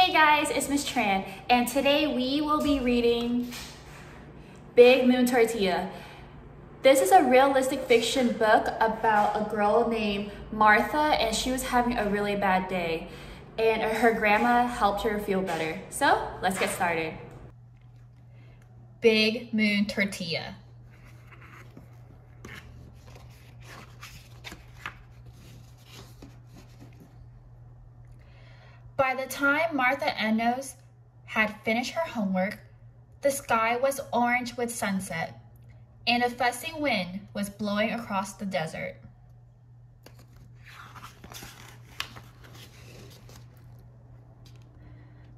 Hey guys, it's Miss Tran, and today we will be reading Big Moon Tortilla. This is a realistic fiction book about a girl named Martha, and she was having a really bad day, and her grandma helped her feel better. So let's get started. Big Moon Tortilla. By the time Martha Enos had finished her homework, the sky was orange with sunset, and a fussy wind was blowing across the desert.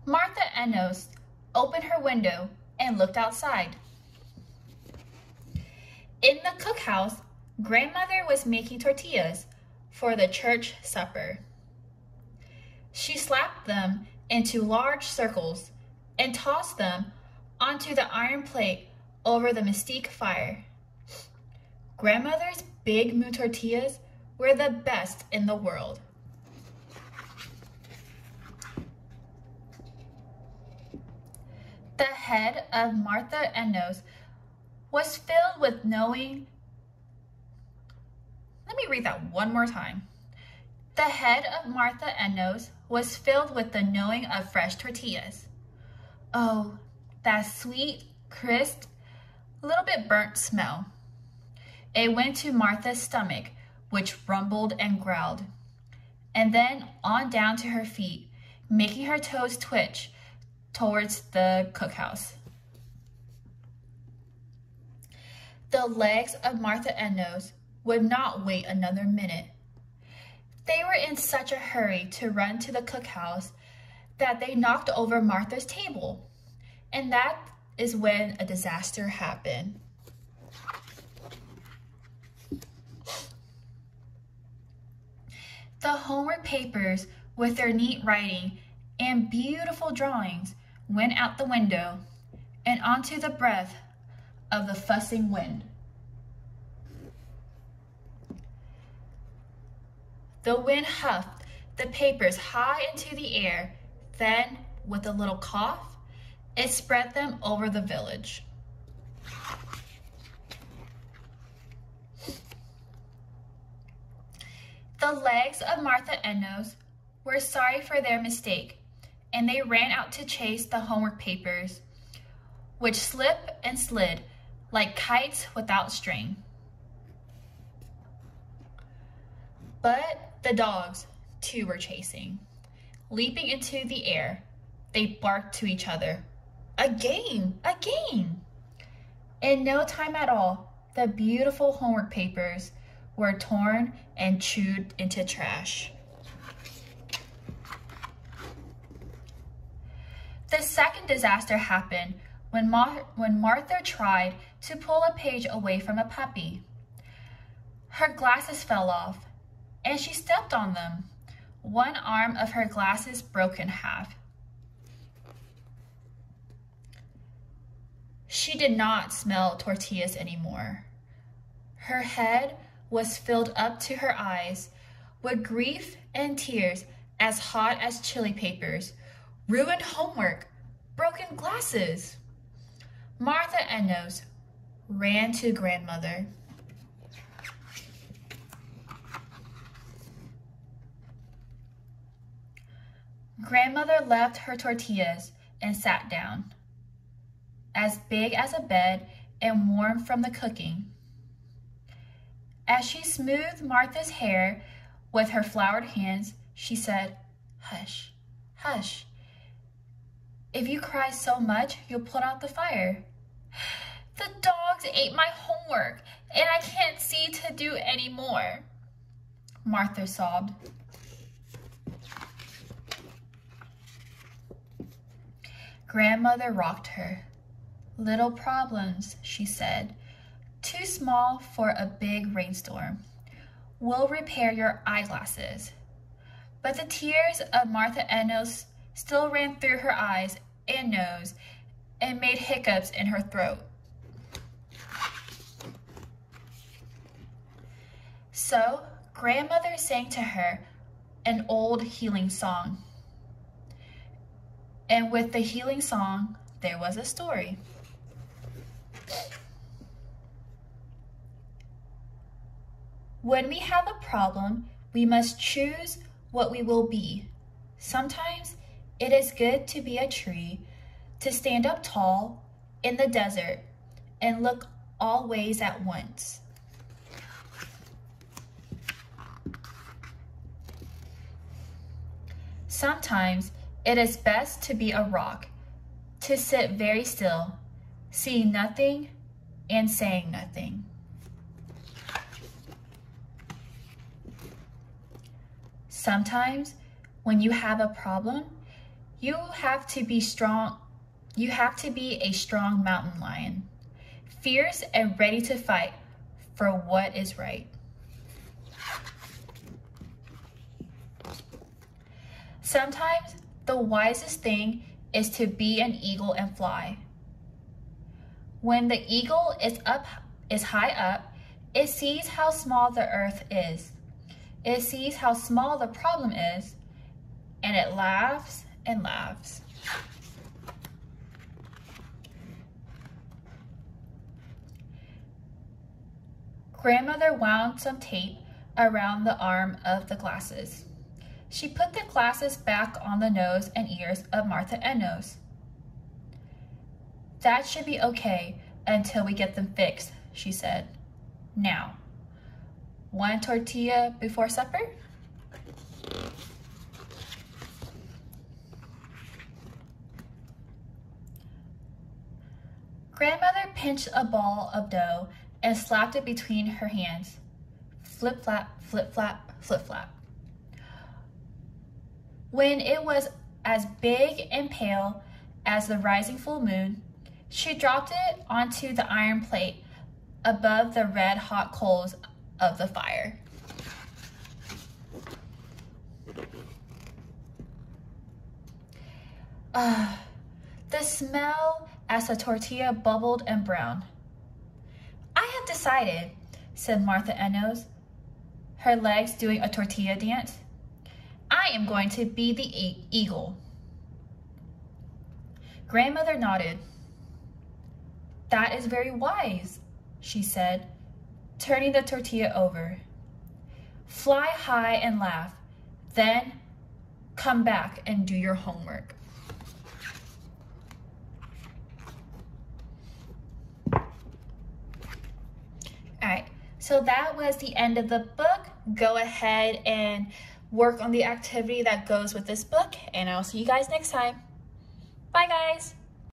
Martha Enos opened her window and looked outside. In the cookhouse, Grandmother was making tortillas for the church supper. She slapped them into large circles and tossed them onto the iron plate over the mesquite fire. Grandmother's Big Moon tortillas were the best in the world. The head of Martha Enos was filled with knowing. Let me read that one more time. The head of Martha Enos was filled with the knowing of fresh tortillas. Oh, that sweet, crisp, little bit burnt smell. It went to Martha's stomach, which rumbled and growled, and then on down to her feet, making her toes twitch towards the cookhouse. The legs of Martha Enos would not wait another minute. They were in such a hurry to run to the cookhouse that they knocked over Martha's table, and that is when a disaster happened. The homework papers with their neat writing and beautiful drawings went out the window and onto the breath of the fussing wind. The wind huffed the papers high into the air, then, with a little cough, it spread them over the village. The legs of Martha Enos were sorry for their mistake, and they ran out to chase the homework papers, which slipped and slid like kites without string. But the dogs, too, were chasing. Leaping into the air, they barked to each other. Again, again! In no time at all, the beautiful homework papers were torn and chewed into trash. The second disaster happened when Martha tried to pull a page away from a puppy. Her glasses fell off, and she stepped on them. One arm of her glasses broke in half. She did not smell tortillas anymore. Her head was filled up to her eyes with grief and tears as hot as chili papers, ruined homework, broken glasses. Martha Enos ran to Grandmother. Grandmother left her tortillas and sat down, as big as a bed and warm from the cooking. As she smoothed Martha's hair with her floured hands, she said, "Hush, hush. If you cry so much, you'll put out the fire. The dogs ate my homework, and I can't see to do any more," Martha sobbed. Grandmother rocked her. "Little problems," she said. "Too small for a big rainstorm. We'll repair your eyeglasses." But the tears of Martha Enos still ran through her eyes and nose and made hiccups in her throat. So Grandmother sang to her an old healing song. and with the healing song, there was a story. When we have a problem, we must choose what we will be. Sometimes it is good to be a tree, to stand up tall in the desert and look all ways at once. Sometimes it is best to be a rock, to sit very still, seeing nothing and saying nothing. Sometimes when you have a problem, you have to be strong. You have to be a strong mountain lion, fierce and ready to fight for what is right. Sometimes the wisest thing is to be an eagle and fly. When the eagle is high up, it sees how small the earth is. It sees how small the problem is, and it laughs and laughs. Grandmother wound some tape around the arm of the glasses. She put the glasses back on the nose and ears of Martha and Nose. That should be okay until we get them fixed, she said. Now, one tortilla before supper? Grandmother pinched a ball of dough and slapped it between her hands. Flip-flap, flip-flap, flip-flap. When it was as big and pale as the rising full moon, she dropped it onto the iron plate above the red-hot coals of the fire. The smell as the tortilla bubbled and browned. I have decided, said Martha and Nose, her legs doing a tortilla dance. I am going to be the eagle. Grandmother nodded. That is very wise, she said, turning the tortilla over. Fly high and laugh, then come back and do your homework. All right, so that was the end of the book. Go ahead and work on the activity that goes with this book, and I'll see you guys next time. Bye, guys.